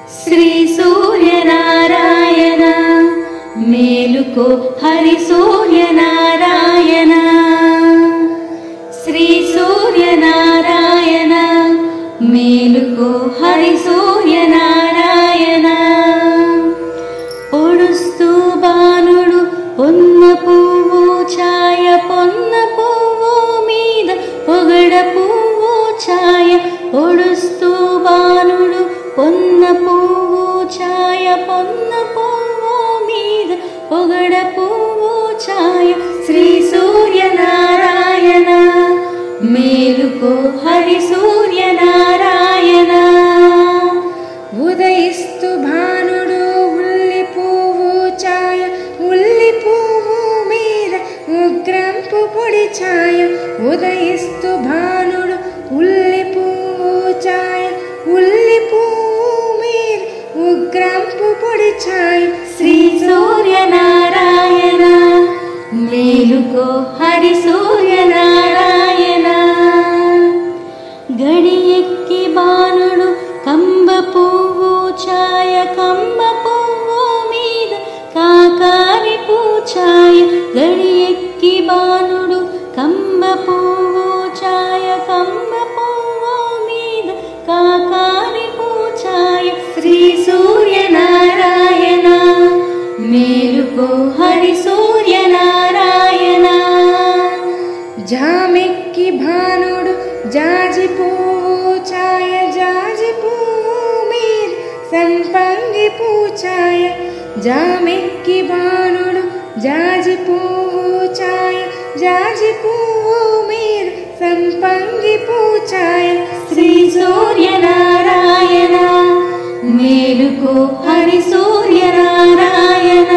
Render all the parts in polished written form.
శ్రీ సూర్యనారాయణ మేలుకో హరి సూర్యనారాయణ శ్రీ సూర్యనారాయణ మేలుకో హరి సూర్యనారాయణ పొడుస్తూ బాణుడు పొన్న పువ్వు ఛాయ పొన్న పువ్వు మీద పొగడ పువ్వు ఛాయ పొడుస్తూ బాణుడు పొన్న పువ్వు ఛాయ పొన్న పువ్వు మీద పొగడ పువ్వు ఛాయ శ్రీ సూర్యనారాయణ మేలుకో హరి సూర్యనారాయణ ఉదయిస్తు భానుడు ఉల్లి పువ్వు ఛాయ ఉల్లి పువ్వు మీద ఉగ్రంపు పొడి ఛాయ ఉదయిస్తు భానుడు ఉల్లి పువ్వు ఛాయ ఉల్లి పువ్వు మీద ఉగ్రంపు పొడి ఛాయ శ్రీ సూర్యనారాయణ మేలుకో హరి సూర్యనారాయణ గడియెక్కి బాణుడు కంబ పువ్వు ఛాయ కంబ పువ్వు మీద కాకారి పూఛాయ గడియెక్కి బాణుడు కంబ పువ్వు ఛాయ కంబ పువ్వు మీద కాకారి పూఛాయ శ్రీ సూర్యనారాయణ మేలుకో హరి సూర్యనారాయణ జామెక్కి భానుడు జాజి పువ్వు ఛాయ జాజి పువ్వు మీద సంపంగి పూఛాయ జామెక్కి భానుడు జాజి పువ్వు ఛాయ జాజి పువ్వు మీద సంపంగి పూఛాయ శ్రీ సూర్యనారాయణ మేలుకో హరి సూర్యనారాయణ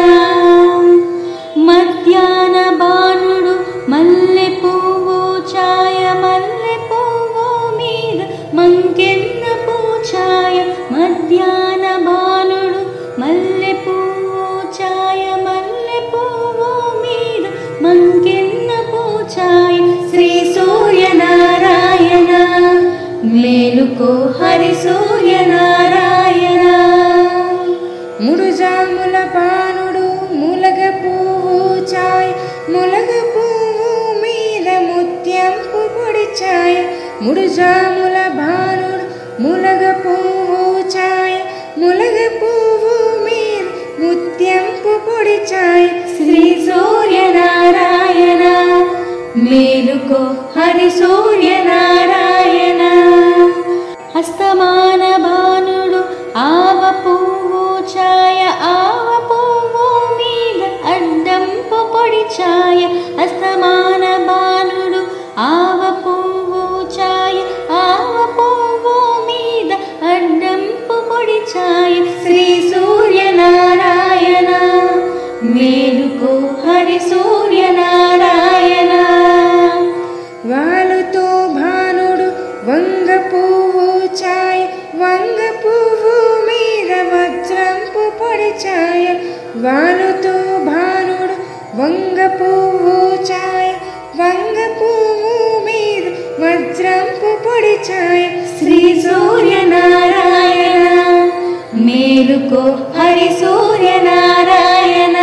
మధ్యాహ్న బాణుడు మల్లె పువ్వు ఛాయ మల్లె పువ్వు మీద మంకెన్న పూఛాయ మధ్యాహ్న బాణుడు మల్లె పువ్వు ఛాయ మల్లె పువ్వు మీద మంకెన్న పూఛాయ శ్రీ సూర్యనారాయణ మేలుకో హరి సూర్యనారాయణ ముడుజాముల బాణుడు ములగ పువ్వు ఛాయ ములగ పువ్వు మీద ముత్యంపు పొడి ఛాయ ముడుజాముల బాణుడు ములగ పువ్వు ఛాయ ములగ పువ్వు మీద ముత్యంపు పొడి ఛాయ శ్రీ సూర్యనారాయణ మేలుకో హరి సూర్యనారాయణ హస్తమాన భానుడు ఆవ పువ్వు ఛాయ ఆవ పువ్వు మీద అడ్డంపు పొడి ఛాయ హస్తమాన భానుడు ఆవ పువ్వు ఛాయ ఆవ పువ్వు మీద అడ్డంపు పొడి ఛాయ శ్రీ సూర్యనారాయణ మేలుకో హరి సూర్యనారాయణ వాలుతో భానుడు వంగ పువ్వు ఛాయ వంగ పువ్వు మీద వజ్రంపు పొడి ఛాయ వాలుతో భానుడు వంగ పువ్వు ఛాయ వంగ పువ్వు మీద వజ్రంపు పొడి ఛాయ శ్రీ సూర్యనారాయణ మేలుకో హరి సూర్యనారాయణ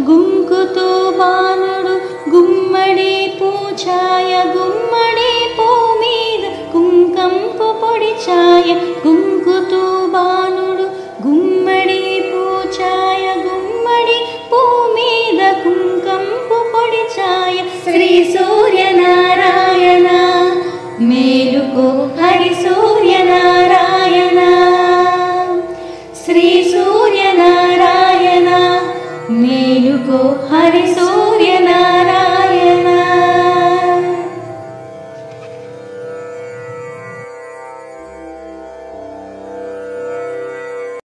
గుంకుతో బాణుడు గుమ్మడి పూఛాయ గుమ్మడి పూ మీద కుంకంపు పొడి ఛాయ గుంకుతో బాణుడు గుమ్మడి పూఛాయ గుమ్మడి పూ మీద కుంకంపు పొడి ఛాయ శ్రీ సూర్యనారాయణ